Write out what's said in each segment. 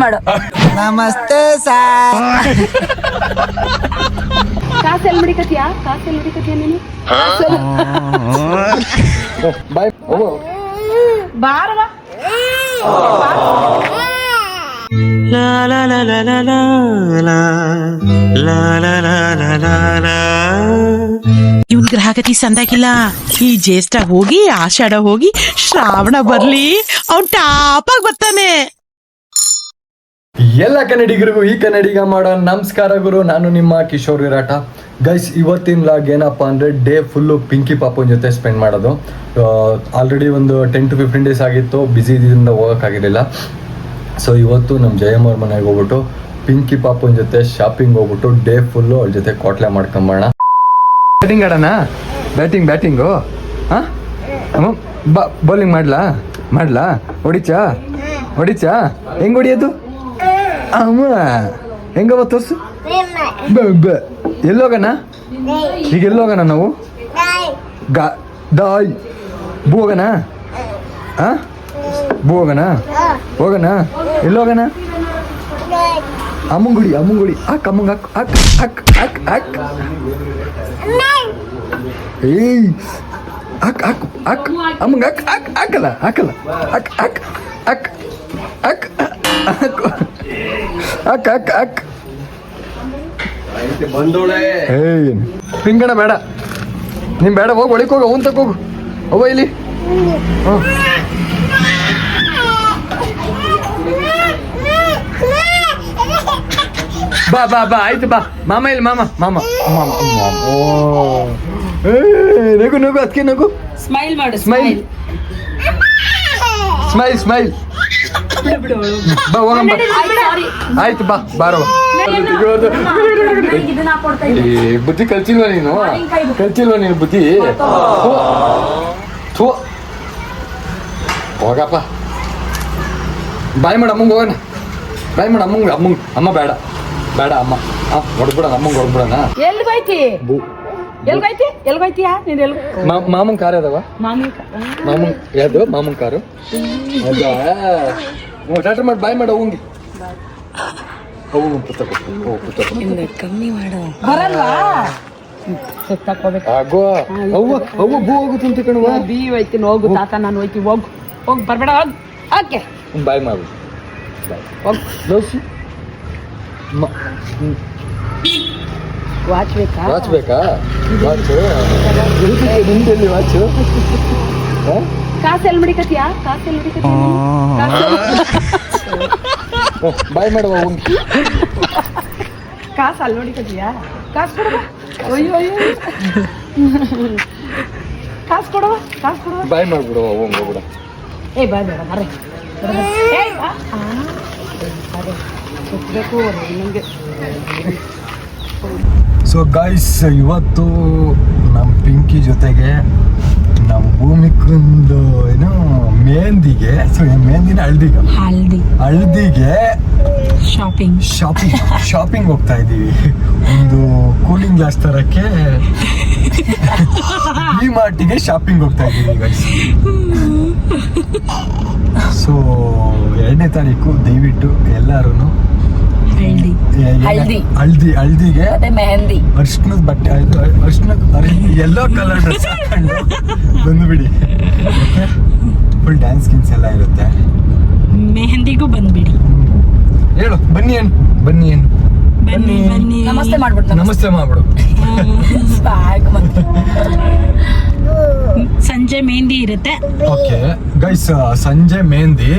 ಮಾಡು. ನಮಸ್ತೆ ಸಾರ್. ಕಾಸೆಲ್ ಮುಡಿಕತಿಯಾ ನೀನು? ಬಾಯ್ ಬಾರವಾ. ಇವನ್ ಗ್ರಹಗತಿ ಸಂದಾಗಿಲ್ಲ. ಈ ಜ್ಯೇಷ್ಠ ಹೋಗಿ ಆಷಾಢ ಹೋಗಿ ಶ್ರಾವಣ ಬರ್ಲಿ ಅವ್ನ್ ಟಾಪಾಗಿ ಬರ್ತಾನೆ. ಎಲ್ಲ ಕನ್ನಡಿಗರಿಗೂ ಈ ಕನ್ನಡಿಗ ಮಾಡೋ ನಮಸ್ಕಾರ ಗುರು. ನಾನು ನಿಮ್ಮ ಕಿಶೋರ್ ವಿರಾಟ. ಗೈಸ್, ಇವತ್ತಿನ ಲಾಗ್ ಏನಪ್ಪಾ ಅಂದ್ರೆ ಡೇ ಫುಲ್ಲು ಪಿಂಕಿ ಪಾಪುನ ಜೊತೆ ಸ್ಪೆಂಡ್ ಮಾಡೋದು. ಆಲ್ರೆಡಿ ಒಂದು 10 to 15 days ಆಗಿತ್ತು, ಬ್ಯುಸಿ ಇದರಿಂದ ಹೋಗೋಕ್ಕಾಗಿರಲಿಲ್ಲ. ಸೊ ಇವತ್ತು ನಮ್ಮ ಜಯಮ್ಮ ಅವ್ರ ಮನೆಗೆ ಹೋಗ್ಬಿಟ್ಟು ಪಿಂಕಿ ಪಾಪುನ ಜೊತೆ ಶಾಪಿಂಗ್ ಹೋಗ್ಬಿಟ್ಟು ಡೇ ಫುಲ್ಲು ಅವ್ರ ಜೊತೆ ಕೋಟ್ಲೆ ಮಾಡ್ಕೊಂಬೋಣ. ಬ್ಯಾಟಿಂಗ್ ಆಡೋಣ? ಬ್ಯಾಟಿಂಗು ಹಾಂ ಬೌಲಿಂಗ್ ಮಾಡ್ಲಾ ಹೊಡಿಚಾ ಹೆಂಗೆ ಹೊಡಿಯೋದು? ಅಮ್ಮ ಹೆಂಗವ ತೋರ್ಸು. ಎಲ್ಲೋಗೋಣ ಈಗ? ಎಲ್ಲೋಗೋಣ ನಾವು? ದಾಯ್ ಬೂ ಹೋಗೋಣ? ಹಾಂ ಬೂ ಹೋಗೋಣ? ಎಲ್ಲೋಗೋಣ? ಅಮ್ಮಂಗುಡಿ ಹಾಕ್ ಅಮ್ಮಂಗೆ ಹಾಕ್ ಏಯ್ ಹಾಕ್ ಅಮ್ಮಂಗೆ ಹಾಕಲ್ಲ ಹಾಕ್ ಪಿಂಗಣ ಬೇಡ, ನೀನ್ ಬೇಡ, ಹೋಗಿ ಒಳಗೆ ಹೋಗು, ಅವನ್ ತಗೋಗು ಅವ್ವ ಇಲ್ಲಿ. ಬಾ ಆಯ್ತು ಬಾ. ಮಾಮ ಇಲ್ಲಿ ಮಾಮ ಓ ನಗು ಅದಕ್ಕೆ ನಗು. ಸ್ಮೈಲ್ ಮಾಡು. ಸ್ಮೈಲ್ ಬಾ ಹೋಗಮ್ಮ. ಆಯ್ತು ಬಾರೋ. ಬುದ್ಧಿ ಕಲ್ಚಿಲ್ವ ನೀನು ಬುದ್ಧಿ? ಹೋಗಪ್ಪ. ಬಾಯ್ ಮಾಡ ಅಮ್ಮಂಗೆ ಹೋಗೋಣ. ಅಮ್ಮ ಬೇಡ ಅಮ್ಮ ಹೊಡ್ಬಿಡೋಣ. ಅಮ್ಮಂಗೆ ಹೊಡ್ಬಿಡೋಣ. ಎಲ್ಗೋಯ್ತೀಯಾ ನೀನು? ಮಾಮನ್ ಕಾರ್ ಅದಾವ? ಯಾವ್ದು ಮಾಮನ್ ಕಾರು? ಟಾಟಾ ಮಾಡಿ ಬಾಯ್ ಮಾಡ ಅವಂಗೆ. ಕಮ್ಮಿ ಮಾಡು. ಬರಲ್ವಾ? ಅವ್ವ ಬೂ ಹೋಗುತ್ತಂತ ಕಣವ. ಬಿ ಹೋಯ್ತೀನಿ ಹೋಗು ತಾತ, ನಾನು ಹೋಯ್ತೀನಿ. ಹೋಗ್ ಬರ್ಬೇಡ. ಓಕೆ ಬಾಯ್ ಮಾಡು. ವಾಚ್ ಬೇಕಾ? ನಿಂದಲ್ಲಿ ವಾಚು? ಕಾಸೆಲ್ ಮುಡಿಕತಿಯಾ? ಬಾಯ್ ಮಾಡುವ ಅವಂಗೆ. ಕಾಸು ಅಲ್ಲಿ ನೋಡಿಕತಿಯಾ? ಕಾಸು ಕೊಡುವ. ಅಯ್ಯೋ ಕಾಸು ಕೊಡುವ. ಬಾಯ್ ಮಾಡ್ಬಿಡುವ ಅವಂಗೆ ಹೋಗ್ಬಿಡ. ಏ ಬಾಯ್ ಬೇಡ ಮರೆ. ನಿಮಗೆ ಸೊ ಗೈಸ್, ಇವತ್ತು ನಮ್ಮ ಪಿಂಕಿ ಜೊತೆಗೆ ನಮ್ಮ ಭೂಮಿಕಂದು ಏನೋ ಮೆಹಂದಿಗೆ, ಹಳದಿಗೆ ಶಾಪಿಂಗ್ ಹೋಗ್ತಾ ಇದ್ದೀವಿ. ಒಂದು ಕೂಲಿಂಗ್ ಗ್ಲಾಸ್ ತರಕ್ಕೆ ಈ ಮಾರ್ಟಿಗೆ ಶಾಪಿಂಗ್ ಹೋಗ್ತಾ ಇದ್ದೀವಿ ಗೈಸ್. ಸೊ 2ನೇ ತಾರೀಕು ದಯವಿಟ್ಟು ಎಲ್ಲರೂ ಹಳದಿಗೆ ಮೆಹಂದಿ ಅರ್ಶಿನದ ಬಟ್ಟೆ, ಯೆಲ್ಲೋ ಕಲರ್ ಡ್ರೆಸ್ ಹಾಕೊಂಡು ಬಂದುಬಿಡಿ. ಫುಲ್ ಡ್ಯಾನ್ಸ್ ಎಲ್ಲ ಇರುತ್ತೆ. ಮೆಹಂದಿಗೂ ಬಂದ್ಬಿಡಿ. ಹೇಳು ಬನ್ನಿ ನಮಸ್ತೆ ಮಾಡ್ಬಿಡು. ಸಂಜೆ ಮೆಹಂದಿ ಇರುತ್ತೆ. ಓಕೆ ಗೈಸ್, ಸಂಜೆ ಮೆಹಂದಿ,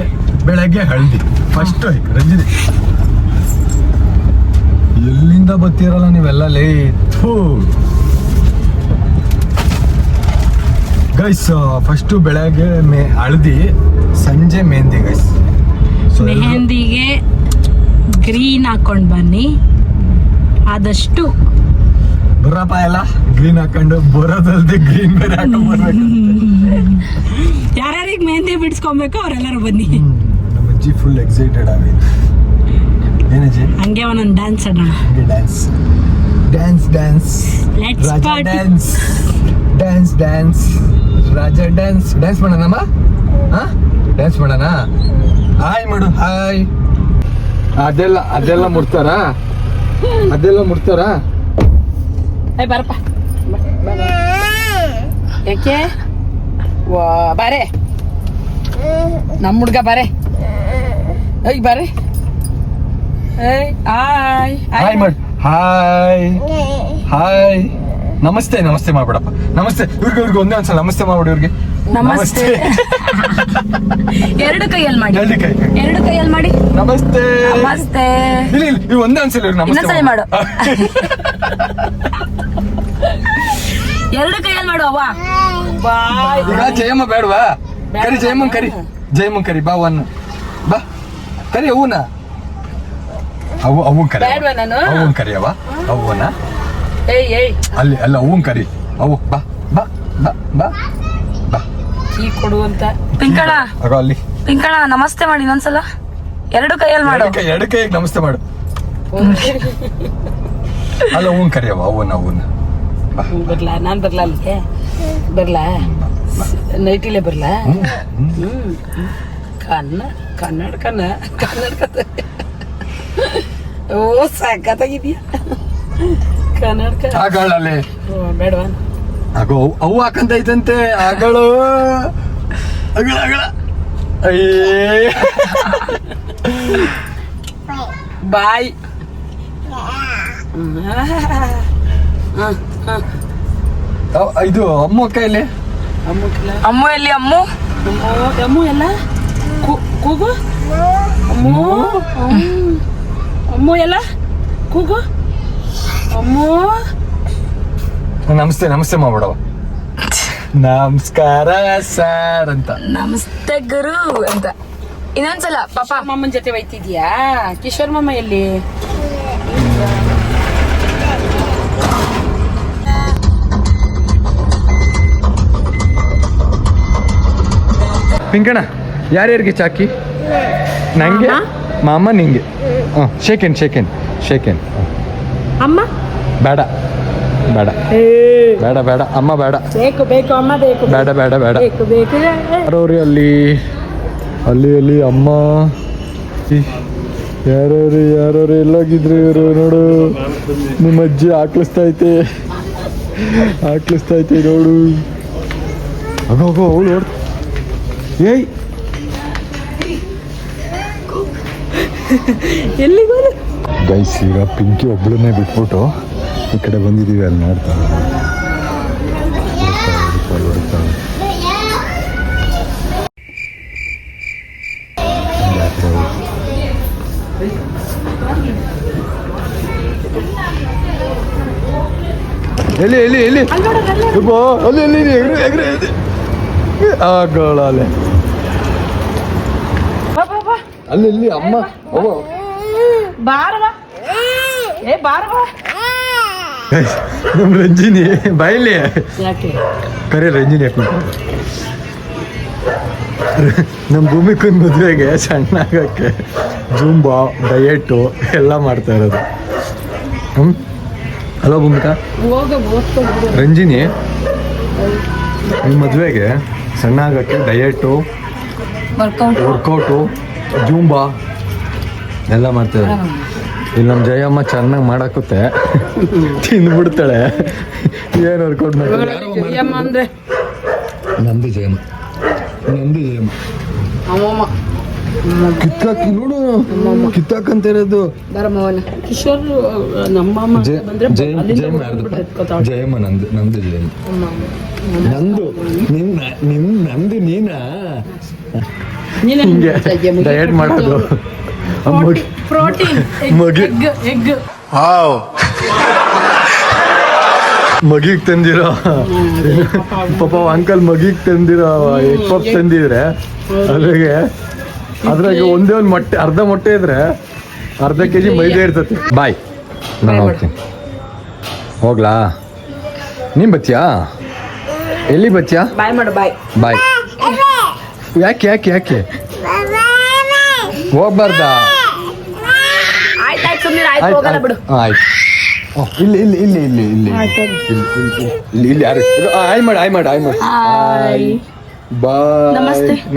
ಬೆಳಗ್ಗೆ ಹಳದಿ. ಫಸ್ಟ್ ರಂಜಿನಿ, ಎಲ್ಲಿಂದ ಬರ್ತೀರಲ್ಲ ನೀವೆಲ್ಲ ಲೇ. ಗೈಸ್, ಫಸ್ಟು ಬೆಳಗ್ಗೆ ಹಳದಿ, ಸಂಜೆ ಮೆಹಂದಿ ಗೈಸ್. ಮೆಹಂದಿಗೆ ಗ್ರೀನ್ ಹಾಕೊಂಡ್ ಬನ್ನಿ. ಆದಷ್ಟು ಬರಪ್ಪ ಎಲ್ಲ ಗ್ರೀನ್ ಹಾಕೊಂಡು ಬರೋದಲ್ದೆ ಗ್ರೀನ್ ಬೇರೆ ಹಾಕೊಂಡ್ ಬರ್ಬೇಕು. ಯಾರ್ಯಾರಿಗೆ ಮೆಹಂದಿ ಬಿಡಿಸ್ಕೊಬೇಕು ಅವರೆಲ್ಲರೂ ಬನ್ನಿ. ನಮ್ಮ ಅಜ್ಜಿ ಫುಲ್ ಎಕ್ಸೈಟೆಡ್ ಆಗೈತೆ. ಏನಜ್ಜಿ? ಹಂಗೆ ಒಂದೊಂದು ಡ್ಯಾನ್ಸ್ ಆಡೋಣ. ಡ್ಯಾನ್ಸ್ ರಾಜ ಡ್ಯಾನ್ಸ್ ಮಾಡೋಣಮ್ಮ. ಡ್ಯಾನ್ಸ್ ಮಾಡೋಣ. ಹಾಯ್ ಮಾಡು. ಹಾಯ್ ಅದೆಲ್ಲ ಮುಡ್ತಾರಾ? ಏ ಬರಪ್ಪ ಯಾಕೆ ವಾ ಬಾರೆ ನಮ್ಮ ಹುಡ್ಗ ಬಾರೆ ಏಯ್ ಬಾರೆ ಏಯ್ ಹಾಯ್ ಹಾಯ್ ಮಾಡಿ ಹಾಯ್ ನಮಸ್ತೆ ಮಾಡ್ಬಿಡಪ್ಪ. ನಮಸ್ತೆ ಇವ್ರಿಗೆ ಒಂದೇ ಒಂದ್ಸಲ ನಮಸ್ತೆ ಮಾಡ್ಬಿಡಿ ಇವ್ರಿಗೆ. ನಮಸ್ತೆ. ಎರಡು ಕೈಯಲ್ಲಿ ಮಾಡಿ. ಎರಡು ಕೈಯಲ್ಲಿ ಮಾಡಿ. ನಮಸ್ತೆ. ಇಲ್ಲ ಇವ್ ಒಂದೇ ಒಂದ್ಸಲ ಇವ್ರಿಗೆ ನಮಸ್ತೆ ಇನ್ನೊಂದ್ಸಲ ಮಾಡು. ಎರಡು ಕೈಯಲ್ಲಿ ಮಾಡು ಅವ್ವ. ಬಾಯ್ ಈಗ ಜಯಮ್ಮ ಬೇಡವಾ? ಕರಿ ಜಯಮ್ಮನ್ ಕರಿ ಬಾ ಒನ್ ಬಾ ಕರಿ ಅವನ ಅವನ್ ಕರಿ ಬೇಡವಾ ನಾನು? ಅವನ್ ಕರಿಯವ ಅವನ ಏಯ್ ಅಲ್ಲಿ ಅಲ್ಲ ಅವನ್ ಕರಿ ಅವು ಬಾ ಬಾ ಬಾ ಬಾ ಬಾ ಕೀ ಕೊಡು ಅಂತ. ಪಿಂಕಣ ಆಗ ಅಲ್ಲಿ ನಮಸ್ತೆ ಮಾಡಿ ಇನ್ನೊಂದ್ಸಲ. ಎರಡು ಕೈಯಲ್ಲಿ ಮಾಡು. ಎರಡು ಕೈಗೆ ನಮಸ್ತೆ ಮಾಡು. ಅಲ್ಲ ಅವನ್ ಕರಿಯವ ಅವನ ಬರ್ಲಾ ನಾನ್ ಬರ್ಲಾ ಅಲ್ಲಿಗೆ ಬರ್ಲಾ ನೈಟಿಲೆ ಬರ್ಲಾ? ಕನ್ನಡ ಓ ಸಾಕತ್ತಾಗಿದ್ಯಾ ಕನ್ನಡ ಆಗಳಲ್ಲಿ ಬೇಡವಾ? ಆಗೋ ಅವು ಹಾಕಂತ ಐತಂತೆ ಆಗಳು ಅಗಳ ಅಯ್ಯೇ ಬಾಯ್ ಇದು ಅಮ್ಮ ಕೈಲಿ ಅಮ್ಮು ಎಲ್ಲಿ ಅಮ್ಮು? ಅಮ್ಮು ಎಲ್ಲ ಕೂಗು ಅಮ್ಮು ಅಮ್ಮು ಎಲ್ಲ ಕೂಗು ಅಮ್ಮು. ನಮಸ್ತೆ ಮಾಡ್ಬಿಡವ. ನಮಸ್ಕಾರ ಸರ್ ಅಂತ. ನಮಸ್ತೆ ಗುರು ಅಂತ ಇನ್ನೊಂದ್ಸಲ ಪಾಪ. ಮಾಮನ್ ಜೊತೆ ಒಯ್ತಿದ್ಯಾ? ಕಿಶೋರ್ ಮಾಮ ಎಲ್ಲಿ? ಪಿಂಕಣ ಯಾರ್ಯಾರಿಗೆ ಚಾಕಿ? ನಂಗೆ ಮಾಮ ನಿಂಗೆ. ಶೇಕೆನ್ ಅಮ್ಮ ಬೇಡ ಅಮ್ಮ ಬೇಡ ಬೇಕು ಅಮ್ಮ ಬೇಕು ಬೇಡ ಯಾರವ್ರಿ ಅಲ್ಲಿ ಅಮ್ಮ ಯಾರವ್ರಿ ಎಲ್ಲೋಗಿದ್ರು ಇವರು ನೋಡು. ನಿಮ್ಮ ಅಜ್ಜಿ ಆಕ್ಲಿಸ್ತೈತೆ ನೋಡು. ಹೋಗೋ ಅವಳು ನೋಡು. ಏಯ್ ಎಲ್ಲಿಗೋದು? ಗೈಸ್ ಈಗ ಪಿಂಕಿ ಒಬ್ಳನ್ನೇ ಬಿಟ್ಬಿಟ್ಟು ಈ ಕಡೆ ಬಂದಿದ್ದೀವಿ. ಅಲ್ಲಿ ನೋಡ್ತಾಳೆ ಎಲ್ಲಿ ಅಲ್ಲಿ ಆಗೋಳಲೆ ಅಲ್ಲಿ ಅಮ್ಮ ಬಾರವಾ ನಮ್ ರಂಜಿನಿ ಬಾಯಿಲಿ ಯಾಕೆ ಕರೆ ರಂಜಿನಿ ಹಾಕೊಂಡು ನಮ್ಮ ಭೂಮಿಕನ್ ಮದುವೆಗೆ ಸಣ್ಣ ಆಗಕ್ಕೆ ಜೂಂಬಾ ಡಯೆಟ್ಟು ಎಲ್ಲ ಮಾಡ್ತಾ ಇರೋದು. ಹಲೋ ಭೂಮಿಕಾ, ರಂಜಿನಿ ನಿಮ್ಮ ಮದುವೆಗೆ ಸಣ್ಣ ಆಗಕ್ಕೆ ಡಯೆಟ್ಟು ವರ್ಕೌಟು ಜೂಂಬಾ ಎಲ್ಲ ಮಾಡ್ತಾರೆ. ಇಲ್ಲಿ ನಮ್ಮ ಜಯಮ್ಮ ಚೆನ್ನಾಗಿ ಮಾಡಾಕುತ್ತೆ, ತಿಂದ್ಬಿಡ್ತಾಳೆ. ಏನು ವರ್ಕೌಟ್ ಮಾಡ್ತಾರೆ? ಅಂದ್ರೆ ನಂದು ಜಯಮ್ಮ ಕಿತ್ತಾಕಿ ನೋಡು, ಕಿತ್ತಾಕಂತ ಇರೋದು ಕಿಶೋರ್ ನಮ್ಮ ಜಯಮ್ಮ ನಂದು ಜಯಮ್ಮ ನಂದು ನಂದು ನೀನಾ ಹಿಂಗೆ ಡಯಟ್ ಮಾಡೋದು. ಪ್ರೋಟೀನ್ ಎಗ್ ಮಗಿಗೆ ತಂದಿರೋ ಪಾಪ ಅಂಕಲ್ ಮಗಿಗೆ ತಂದಿರೋ ಎಗ್ ಪಪ್ ತಂದಿದ್ರೆ ಅದ್ರಾಗ ಒಂದೇ ಒಂದು ಮೊಟ್ಟೆ, ಅರ್ಧ ಮೊಟ್ಟೆ ಇದ್ರೆ ಅರ್ಧ ಕೆಜಿ ಮೈದಾ ಇರ್ತತಿ. ಬಾಯ್, ನಾನು ಹೋಗ್ತೀನಿ. ಹೋಗ್ಲಾ? ನೀನ್ ಬಚ್ಚಿಯಾ? ಎಲ್ಲಿ ಬಚ್ಚಿಯಾ? ಬಾಯ್ ಮಾಡು. ಬಾಯ್. ಯಾಕೆ ಹೋಗ್ಬಾರ್ದಾ? ಆಯ್ತು ಹೋಗಲ್ಲ ಬಿಡು. ಆಯ್ತು. ಇಲ್ಲಿ ಯಾರು? ಆಯ್ ಮಾಡಿ. ಬಾಯ್.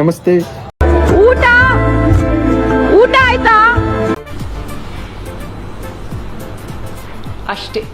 ನಮಸ್ತೆ. ಊಟ ಆಯ್ತಾ? ಅಷ್ಟೇ.